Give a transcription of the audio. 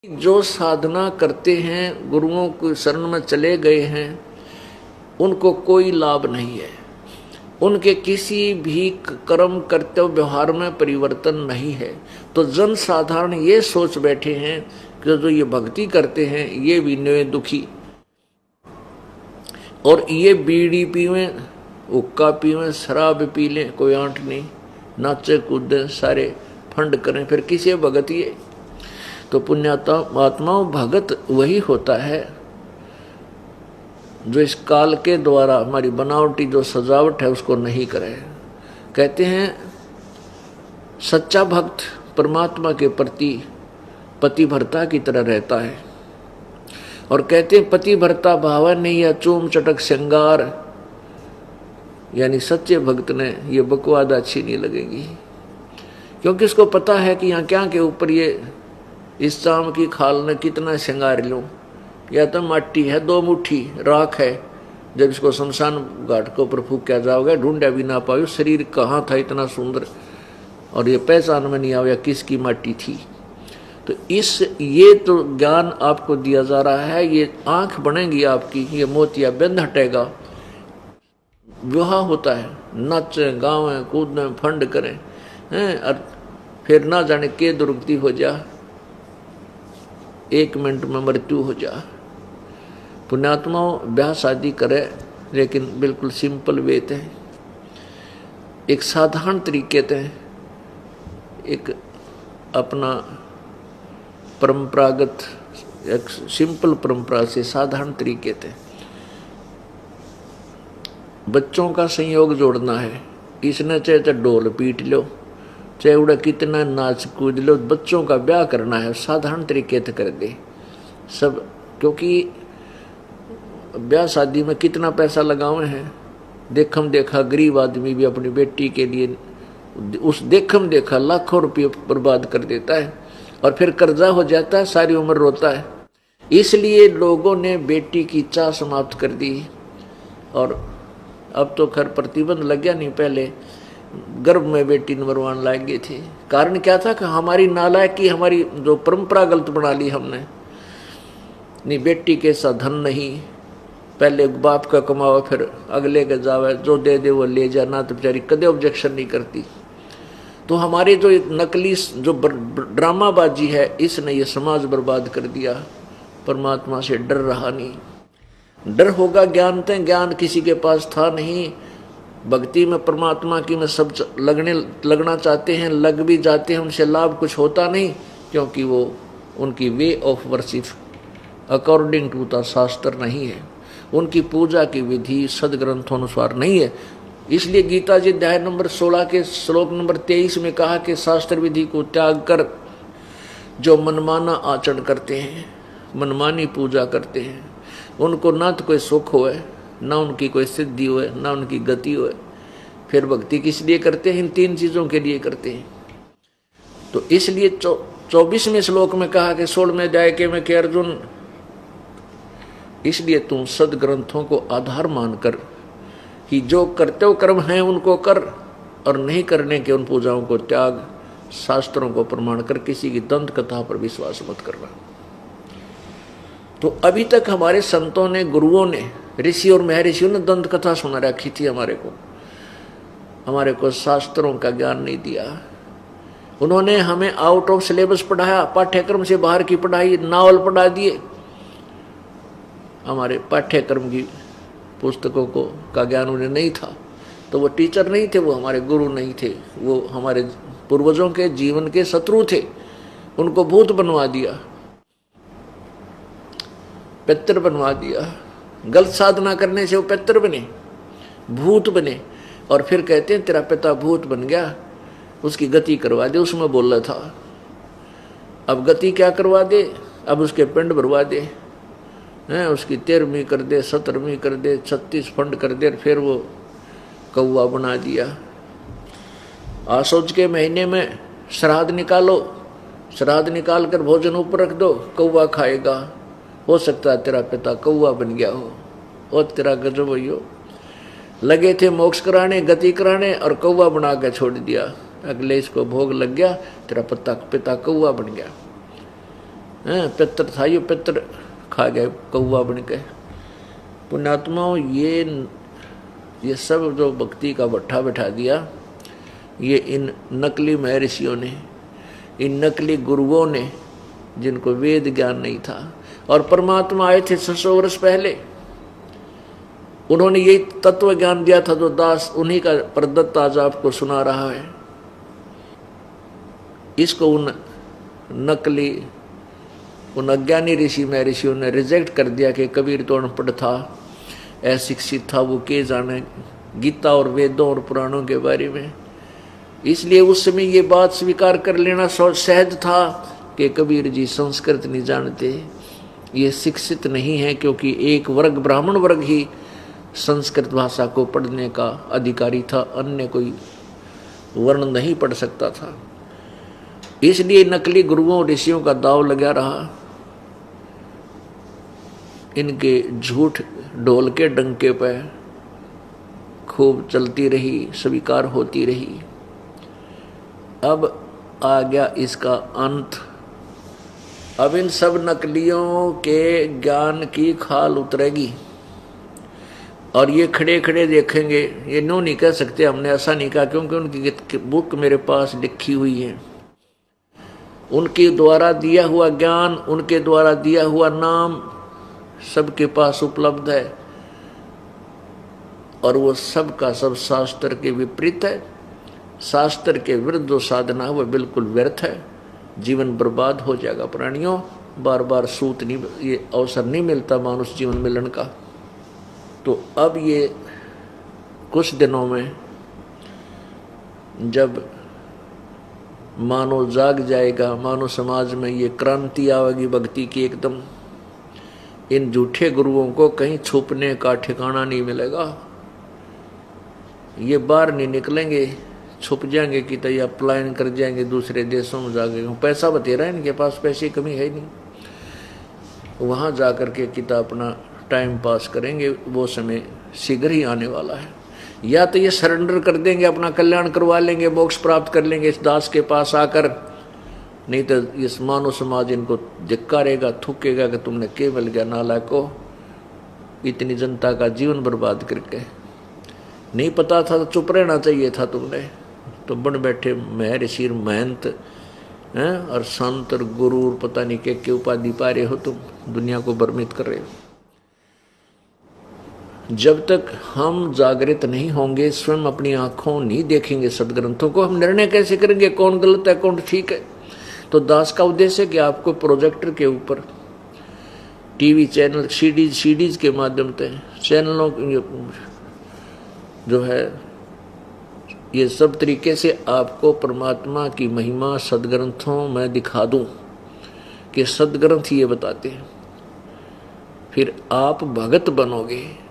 जो साधना करते हैं, गुरुओं की शरण में चले गए हैं, उनको कोई लाभ नहीं है। उनके किसी भी कर्म कर्तव्य व्यवहार में परिवर्तन नहीं है। तो जन साधारण ये सोच बैठे हैं कि जो ये भक्ति करते हैं ये भी नए दुखी, और ये बीड़ी पीवें, हुक्का पीवें, शराब पी लें, कोई आंट नहीं, नाचे कूदें, सारे फंड करें, फिर किसे भगत ये। तो पुण्यात्माओं, भगत वही होता है जो इस काल के द्वारा हमारी बनावटी जो सजावट है उसको नहीं करे। कहते हैं सच्चा भक्त परमात्मा के प्रति पतिव्रता की तरह रहता है, और कहते हैं पतिव्रता भाव नहीं या चूम चटक श्रृंगार, यानी सच्चे भक्त ने ये बकवाद अच्छी नहीं लगेगी, क्योंकि इसको पता है कि यहाँ क्या के ऊपर ये इस चाम की खाल ने कितना श्रृंगार लूं, या तो माटी है, 2 मुट्ठी राख है, जब इसको शमशान घाट के ऊपर फूंका जाओगे ढूंढा भी ना पाओ शरीर कहाँ था इतना सुंदर, और ये पहचान में नहीं आया किसकी माटी थी। तो ये तो ज्ञान आपको दिया जा रहा है, ये आंख बनेगी आपकी, ये मोतिया बंद हटेगा, विवाह होता है, नाचें गावें कूदें फंड करें हैं, और फिर ना जाने के दुर्गति हो जा, 1 मिनट में मृत्यु हो जा। पुण्यात्माओं, ब्याह शादी करे लेकिन बिल्कुल सिंपल वे थे, एक साधारण तरीके थे, एक अपना परंपरागत एक सिंपल परंपरा से साधारण तरीके थे। बच्चों का संयोग जोड़ना है, इसने चाहे तो ढोल पीट लो, चाहे उड़ा कितना नाच कूद लो, बच्चों का ब्याह करना है साधारण तरीके से कर दे सब। क्योंकि ब्याह शादी में कितना पैसा लगावे हैं, देखम देखा गरीब आदमी भी अपनी बेटी के लिए उस देखम देखा लाखों रुपये बर्बाद कर देता है, और फिर कर्जा हो जाता है, सारी उम्र रोता है। इसलिए लोगों ने बेटी की चाह समाप्त कर दी, और अब तो खैर प्रतिबंध लग गया, नहीं पहले गर्भ में बेटी मरवान लाग गए थे। कारण क्या था कि हमारी नालायकी, हमारी जो परंपरा गलत बना ली हमने, नहीं बेटी के साथ धन नहीं, पहले बाप का कमावा फिर अगले का जावे, जो दे दे वो ले जाना, तो बेचारी कदे ऑब्जेक्शन नहीं करती। तो हमारे जो नकली जो ड्रामाबाजी है, इसने ये समाज बर्बाद कर दिया। परमात्मा से डर रहा नहीं, डर होगा ज्ञान ते, ज्ञान किसी के पास था नहीं। भक्ति में परमात्मा की में सब लगना चाहते हैं, लग भी जाते हैं, उनसे लाभ कुछ होता नहीं, क्योंकि वो उनकी way of worship according to the shastra नहीं है, उनकी पूजा की विधि सदग्रंथों अनुसार नहीं है। इसलिए गीता जी अध्याय नंबर 16 के श्लोक नंबर 23 में कहा कि शास्त्र विधि को त्याग कर जो मनमाना आचरण करते हैं, मनमानी पूजा करते हैं, उनको ना तो कोई सुख होए, ना उनकी कोई सिद्धि होए, ना उनकी गति होए। फिर भक्ति किस लिए करते हैं? इन 3 चीजों के लिए करते हैं। तो इसलिए 24वें श्लोक में कहा कि 16वें अध्याय के में कि अर्जुन, इसलिए तुम सदग्रंथों को आधार मानकर कि जो कर्तव्य कर्म हैं उनको कर, और नहीं करने के उन पूजाओं को त्याग, शास्त्रों को प्रमाण कर किसी की दंत कथा पर विश्वास मत करना। तो अभी तक हमारे संतों ने, गुरुओं ने, ऋषि और महर्षियों ने दंत कथा सुना रखी थी हमारे को शास्त्रों का ज्ञान नहीं दिया। उन्होंने हमें आउट ऑफ सिलेबस पढ़ाया, पाठ्यक्रम से बाहर की पढ़ाई, नावल पढ़ा दिए। हमारे पाठ्यक्रम की पुस्तकों को का ज्ञान उन्हें नहीं था, तो वो टीचर नहीं थे, वो हमारे गुरु नहीं थे, वो हमारे पूर्वजों के जीवन के शत्रु थे। उनको भूत बनवा दिया, पितर बनवा दिया। गलत साधना करने से वो पितर बने, भूत बने, और फिर कहते हैं तेरा पिता भूत बन गया, उसकी गति करवा दे। उसमें बोल रहा था, अब गति क्या करवा दे, अब उसके पिंड भरवा दे हैं, उसकी 13वीं कर दे, 17वीं कर दे, 36 फंड कर दे, फिर वो कौवा बना दिया। आसोज के महीने में श्राद्ध निकालो, श्राद्ध निकाल कर भोजन ऊपर रख दो, कौवा खाएगा। हो सकता है तेरा पिता कौवा बन गया हो, और तेरा गजब हो। लगे थे मोक्ष कराने, गति कराने, और कौवा बना के छोड़ दिया। अगले इसको भोग लग गया, तेरा पिता कौवा बन गया। पितर था, ये पितर खा गए कौवा बन के। पुण्यात्माओं, ये सब जो भक्ति का भट्ठा बैठा दिया, ये इन नकली महर्षियों ने, इन नकली गुरुओं ने, जिनको वेद ज्ञान नहीं था। और परमात्मा आए थे 600 वर्ष पहले, उन्होंने यही तत्व ज्ञान दिया था जो दास उन्हीं का प्रदत्त आज आपको सुना रहा है। इसको उन नकली, उन अज्ञानी ऋषि महर्षियों ने रिजेक्ट कर दिया कि कबीर तो अनपढ़ था, अशिक्षित था, वो के जाने गीता और वेदों और पुराणों के बारे में। इसलिए उस समय ये बात स्वीकार कर लेना सहज था कि कबीर जी संस्कृत नहीं जानते, ये शिक्षित नहीं है, क्योंकि एक वर्ग, ब्राह्मण वर्ग ही संस्कृत भाषा को पढ़ने का अधिकारी था, अन्य कोई वर्ण नहीं पढ़ सकता था। इसलिए नकली गुरुओं ऋषियों का दाव लगा रहा, इनके झूठ ढोल के डंके पे खूब चलती रही, स्वीकार होती रही। अब आ गया इसका अंत। अब इन सब नकलियों के ज्ञान की खाल उतरेगी और ये खड़े खड़े देखेंगे। ये नो नहीं कह सकते, हमने ऐसा नहीं कहा, क्योंकि उनकी बुक मेरे पास लिखी हुई है। उनके द्वारा दिया हुआ ज्ञान, उनके द्वारा दिया हुआ नाम सबके पास उपलब्ध है, और वो सब का सब शास्त्र के विपरीत है। शास्त्र के विरुद्ध जो साधना है वो बिल्कुल व्यर्थ है, जीवन बर्बाद हो जाएगा। प्राणियों, बार बार सूत नहीं, ये अवसर नहीं मिलता मानुष जीवन मिलन का। तो अब ये कुछ दिनों में जब मानव जाग जाएगा, मानव समाज में ये क्रांति आवेगी भक्ति की एकदम, इन झूठे गुरुओं को कहीं छुपने का ठिकाना नहीं मिलेगा। ये बाहर नहीं निकलेंगे, छुप जाएंगे कि तो या पलायन कर जाएंगे दूसरे देशों में जाके। पैसा बतेरा है इनके पास, पैसे की कमी है नहीं, वहाँ जा कर के किताब अपना टाइम पास करेंगे। वो समय शीघ्र ही आने वाला है। या तो ये सरेंडर कर देंगे, अपना कल्याण करवा लेंगे, मोक्ष प्राप्त कर लेंगे इस दास के पास आकर, नहीं तो इस मानव समाज इनको धिक्कारेगा, थूकेगा कि तुमने के मिल गया नालायको, इतनी जनता का जीवन बर्बाद करके। नहीं पता था तो चुप रहना चाहिए था तुमने, तो बन बैठे महर्षि महंत हैं और संत और गुरु और पता नहीं के उपाधि पा रहे हो, तुम दुनिया को भ्रमित कर रहे हो। जब तक हम जागृत नहीं होंगे, स्वयं अपनी आंखों नहीं देखेंगे सदग्रंथों को, हम निर्णय कैसे करेंगे कौन गलत है कौन ठीक है। तो दास का उद्देश्य है कि आपको प्रोजेक्टर के ऊपर, टीवी चैनल, सीडीज के माध्यम से चैनलों जो है, ये सब तरीके से आपको परमात्मा की महिमा सदग्रंथों में दिखा दूं कि सदग्रंथ ये बताते हैं। फिर आप भगत बनोगे।